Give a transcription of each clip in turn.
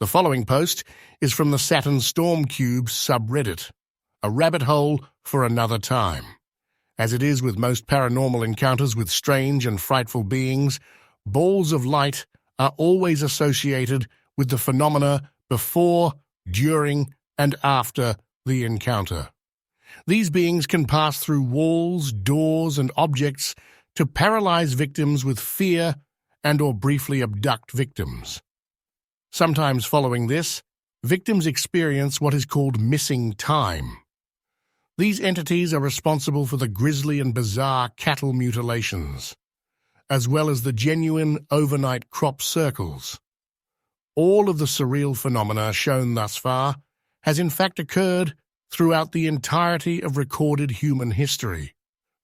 The following post is from the Saturn Storm Cube subreddit, a rabbit hole for another time. As it is with most paranormal encounters with strange and frightful beings, balls of light are always associated with the phenomena before, during, and after the encounter. These beings can pass through walls, doors, and objects to paralyze victims with fear and/or briefly abduct victims. Sometimes following this, victims experience what is called missing time. These entities are responsible for the grisly and bizarre cattle mutilations, as well as the genuine overnight crop circles. All of the surreal phenomena shown thus far has in fact occurred throughout the entirety of recorded human history,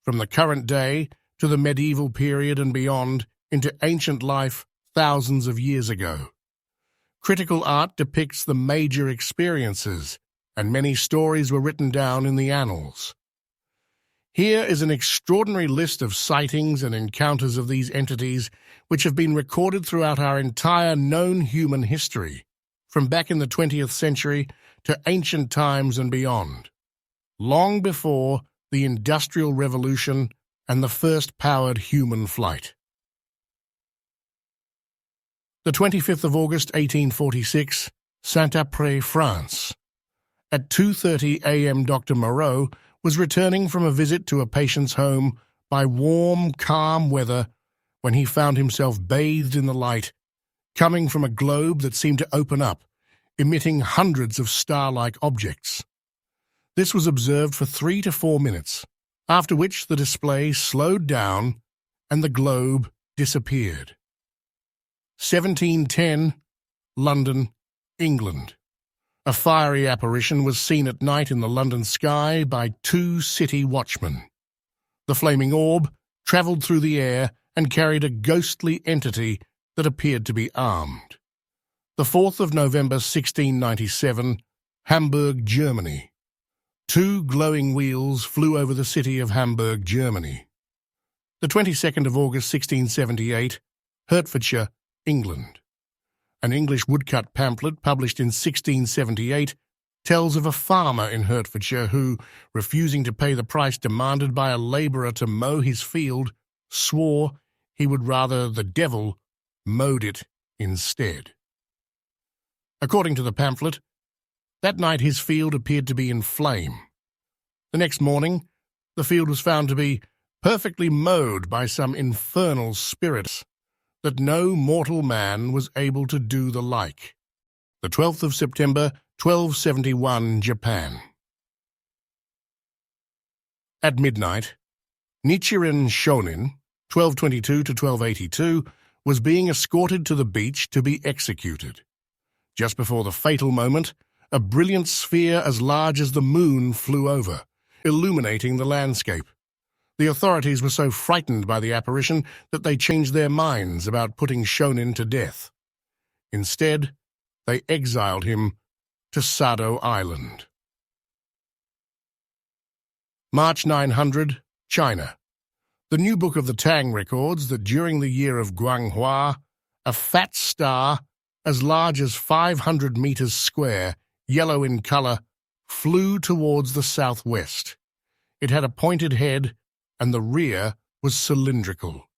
from the current day to the medieval period and beyond into ancient life thousands of years ago. Critical art depicts the major experiences, and many stories were written down in the annals. Here is an extraordinary list of sightings and encounters of these entities which have been recorded throughout our entire known human history, from back in the 20th century to ancient times and beyond, long before the Industrial Revolution and the first powered human flight. The 25th of August, 1846, Saint-Apres, France. At 2:30 a.m. Dr. Moreau was returning from a visit to a patient's home by warm, calm weather when he found himself bathed in the light, coming from a globe that seemed to open up, emitting hundreds of star-like objects. This was observed for 3 to 4 minutes, after which the display slowed down and the globe disappeared. 1710, London, England. A fiery apparition was seen at night in the London sky by 2 city watchmen. The flaming orb travelled through the air and carried a ghostly entity that appeared to be armed. The 4th of November, 1697, Hamburg, Germany. 2 glowing wheels flew over the city of Hamburg, Germany. The 22nd of August, 1678, Hertfordshire, England. An English woodcut pamphlet published in 1678 tells of a farmer in Hertfordshire who, refusing to pay the price demanded by a labourer to mow his field, swore he would rather the devil mowed it instead. According to the pamphlet, that night his field appeared to be in flame. The next morning, the field was found to be perfectly mowed by some infernal spirits, that no mortal man was able to do the like. The 12th of September, 1271, Japan. At midnight, Nichiren Shonin, 1222 to 1282, was being escorted to the beach to be executed. Just before the fatal moment, a brilliant sphere as large as the moon flew over, illuminating the landscape. The authorities were so frightened by the apparition that they changed their minds about putting Shonin to death. Instead, they exiled him to Sado Island. March 900, China. The New Book of the Tang records that during the year of Guanghua, a fat star as large as 500 meters square, yellow in color, flew towards the southwest. It had a pointed head, and the rear was cylindrical.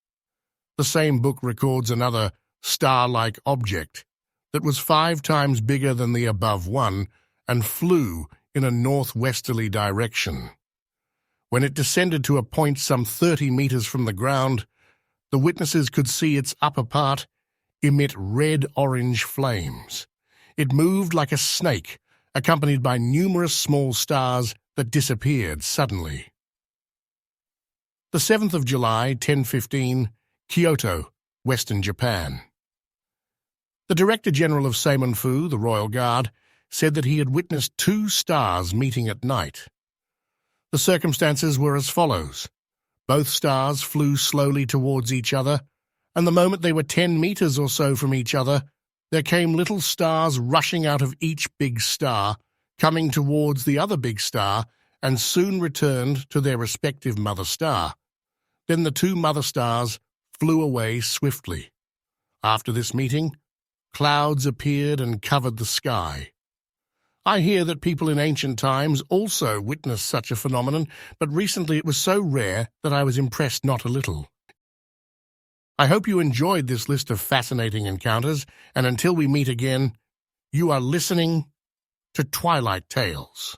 The same book records another star-like object that was 5 times bigger than the above one and flew in a northwesterly direction. When it descended to a point some 30 meters from the ground, the witnesses could see its upper part emit red-orange flames. It moved like a snake, accompanied by numerous small stars that disappeared suddenly. The 7th of July, 1015, Kyoto, Western Japan. The Director General of Seimonfu, the Royal Guard, said that he had witnessed 2 stars meeting at night. The circumstances were as follows. Both stars flew slowly towards each other, and the moment they were 10 meters or so from each other, there came little stars rushing out of each big star, coming towards the other big star, and soon returned to their respective mother star. Then the 2 mother stars flew away swiftly. After this meeting, Clouds appeared and covered the sky. I hear that people in ancient times also witnessed such a phenomenon, but recently it was so rare that I was impressed not a little. I hope you enjoyed this list of fascinating encounters, and until we meet again, you are listening to Twilight Tales.